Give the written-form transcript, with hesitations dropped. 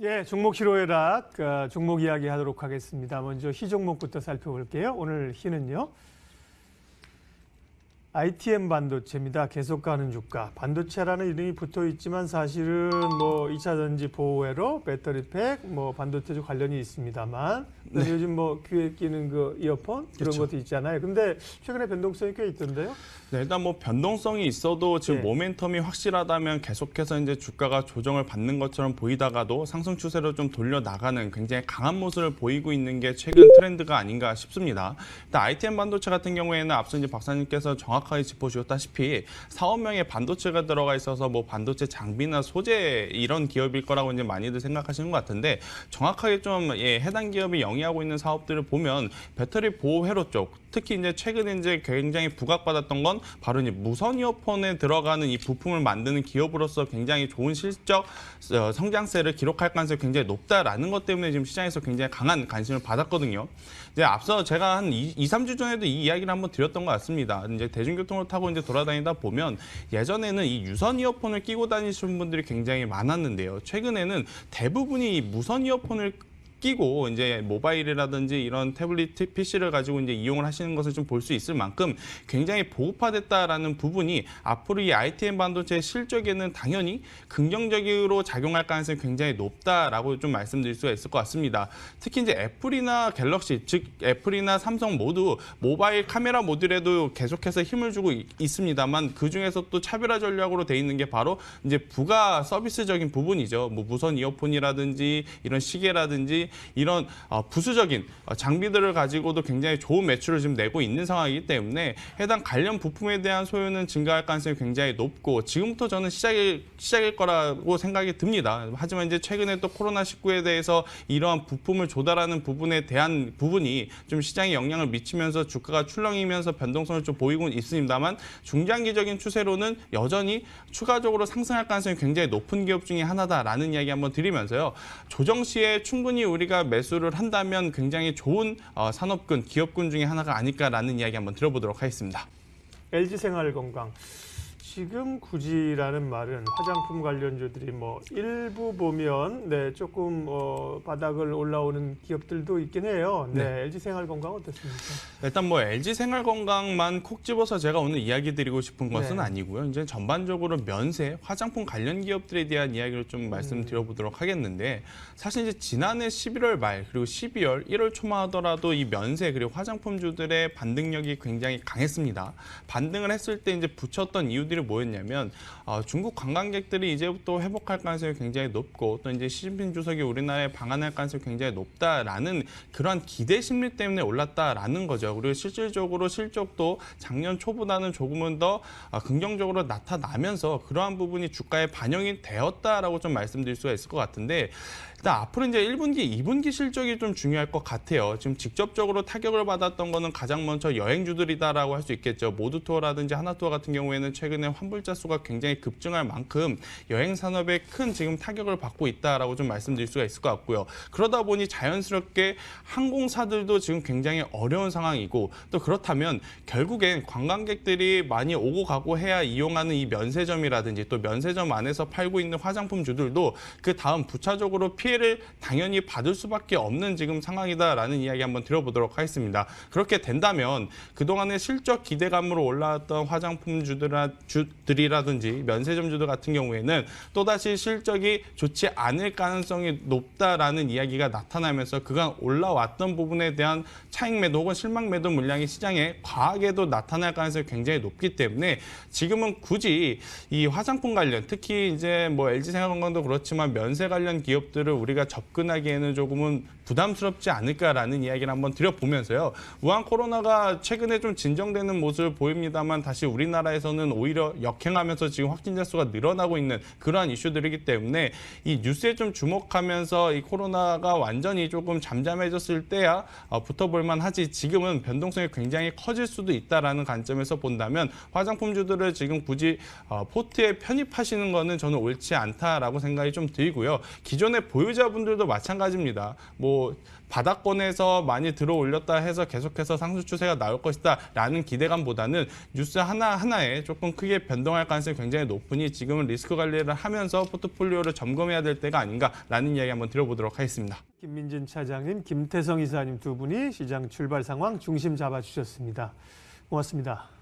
예, 종목 희로애락 종목 이야기 하도록 하겠습니다. 먼저 희 종목부터 살펴볼게요. 오늘 희는요. ITM 반도체입니다. 계속 가는 주가. 반도체라는 이름이 붙어 있지만 사실은 뭐 2차 전지 보호회로 배터리팩, 뭐 반도체주 관련이 있습니다만 네. 요즘 뭐 귀에 끼는 그 이어폰 그런 그렇죠. 것도 있잖아요. 근데 최근에 변동성이 꽤 있던데요. 네, 일단 뭐 변동성이 있어도 지금 네. 모멘텀이 확실하다면 계속해서 이제 주가가 조정을 받는 것처럼 보이다가도 상승 추세로 좀 돌려 나가는 굉장히 강한 모습을 보이고 있는 게 최근 트렌드가 아닌가 싶습니다. 일단 ITM 반도체 같은 경우에는 앞서 이제 박사님께서 정확하게 짚어주셨다시피 4억 명의 반도체가 들어가 있어서 뭐 반도체 장비나 소재 이런 기업일 거라고 이제 많이들 생각하시는 것 같은데 정확하게 좀 해당 기업이 영위하고 있는 사업들을 보면 배터리 보호 회로 쪽 특히 이제 최근에 이제 굉장히 부각받았던 건 바로 이제 무선 이어폰에 들어가는 이 부품을 만드는 기업으로서 굉장히 좋은 실적 성장세를 기록할 가능성이 굉장히 높다라는 것 때문에 지금 시장에서 굉장히 강한 관심을 받았거든요. 이제 앞서 제가 한 2~3주 전에도 이 이야기를 한번 드렸던 것 같습니다. 이제 대중교통을 타고 이제 돌아다니다 보면 예전에는 이 유선 이어폰을 끼고 다니시는 분들이 굉장히 많았는데요. 최근에는 대부분이 이 무선 이어폰을 끼고 이제 모바일이라든지 이런 태블릿 PC를 가지고 이제 이용을 하시는 것을 좀 볼 수 있을 만큼 굉장히 보급화됐다라는 부분이 앞으로 이 ITM 반도체의 실적에는 당연히 긍정적으로 작용할 가능성이 굉장히 높다라고 좀 말씀드릴 수가 있을 것 같습니다. 특히 이제 애플이나 갤럭시, 즉 애플이나 삼성 모두 모바일 카메라 모듈에도 계속해서 힘을 주고 있습니다만 그 중에서 또 차별화 전략으로 돼 있는 게 바로 이제 부가 서비스적인 부분이죠. 뭐 무선 이어폰이라든지 이런 시계라든지 이런 부수적인 장비들을 가지고도 굉장히 좋은 매출을 지금 내고 있는 상황이기 때문에 해당 관련 부품에 대한 소요는 증가할 가능성이 굉장히 높고 지금부터 저는 시작일 거라고 생각이 듭니다. 하지만 이제 최근에 또 코로나19에 대해서 이러한 부품을 조달하는 부분에 대한 부분이 좀 시장에 영향을 미치면서 주가가 출렁이면서 변동성을 좀 보이고 있습니다만 중장기적인 추세로는 여전히 추가적으로 상승할 가능성이 굉장히 높은 기업 중에 하나다라는 이야기 한번 드리면서요. 조정 시에 충분히 우리가 매수를 한다면 굉장히 좋은 산업군, 기업군 중에 하나가 아닐까라는 이야기 한번 들어보도록 하겠습니다. LG생활건강. 지금 굳이라는 말은 화장품 관련주들이 뭐 일부 보면 조금 바닥을 올라오는 기업들도 있긴 해요. 네. LG생활건강 어떻습니까? 일단 뭐 LG생활건강만 콕 집어서 제가 오늘 이야기 드리고 싶은 것은 아니고요. 이제 전반적으로 면세, 화장품 관련 기업들에 대한 이야기를 좀 말씀드려보도록 하겠는데 사실 이제 지난해 11월 말 그리고 12월, 1월 초만 하더라도 이 면세 그리고 화장품주들의 반등력이 굉장히 강했습니다. 반등을 했을 때 이제 붙였던 이유들이 뭐였냐면 중국 관광객들이 이제부터 회복할 가능성이 굉장히 높고 또 이제 시진핑 주석이 우리나라에 방한할 가능성이 굉장히 높다라는 그러한 기대 심리 때문에 올랐다라는 거죠. 그리고 실질적으로 실적도 작년 초보다는 조금은 더 긍정적으로 나타나면서 그러한 부분이 주가에 반영이 되었다라고 좀 말씀드릴 수가 있을 것 같은데 일단 앞으로 이제 1분기, 2분기 실적이 좀 중요할 것 같아요. 지금 직접적으로 타격을 받았던 거는 가장 먼저 여행주들이다라고 할 수 있겠죠. 모두투어라든지 하나투어 같은 경우에는 최근에 환불자 수가 굉장히 급증할 만큼 여행 산업에 큰 지금 타격을 받고 있다라고 좀 말씀드릴 수가 있을 것 같고요. 그러다 보니 자연스럽게 항공사들도 지금 굉장히 어려운 상황이고 또 그렇다면 결국엔 관광객들이 많이 오고 가고 해야 이용하는 이 면세점이라든지 또 면세점 안에서 팔고 있는 화장품주들도 그 다음 부차적으로 피해를 당연히 받을 수밖에 없는 지금 상황이다라는 이야기 한번 드려보도록 하겠습니다. 그렇게 된다면 그동안의 실적 기대감으로 올라왔던 화장품주들이라든지 면세점주들 같은 경우에는 또다시 실적이 좋지 않을 가능성이 높다라는 이야기가 나타나면서 그간 올라왔던 부분에 대한 차익 매도 혹은 실망 매도 물량이 시장에 과하게도 나타날 가능성이 굉장히 높기 때문에 지금은 굳이 이 화장품 관련 특히 이제 뭐 LG생활건강도 그렇지만 면세 관련 기업들을 우리가 접근하기에는 조금은 부담스럽지 않을까라는 이야기를 한번 드려보면서요. 우한 코로나가 최근에 좀 진정되는 모습을 보입니다만 다시 우리나라에서는 오히려 역행하면서 지금 확진자 수가 늘어나고 있는 그러한 이슈들이기 때문에 이 뉴스에 좀 주목하면서 이 코로나가 완전히 조금 잠잠해졌을 때야 붙어볼만 하지 지금은 변동성이 굉장히 커질 수도 있다라는 관점에서 본다면 화장품주들을 지금 굳이 포트에 편입하시는 거는 저는 옳지 않다라고 생각이 좀 들고요. 기존의 보유자분들도 마찬가지입니다. 뭐 바닥권에서 많이 들어 올렸다 해서 계속해서 상승 추세가 나올 것이다라는 기대감보다는 뉴스 하나하나에 조금 크게 변동할 가능성이 굉장히 높으니 지금은 리스크 관리를 하면서 포트폴리오를 점검해야 될 때가 아닌가라는 이야기 한번 드려보도록 하겠습니다. 김민진 차장님, 김태성 이사님 두 분이 시장 출발 상황 중심 잡아주셨습니다. 고맙습니다.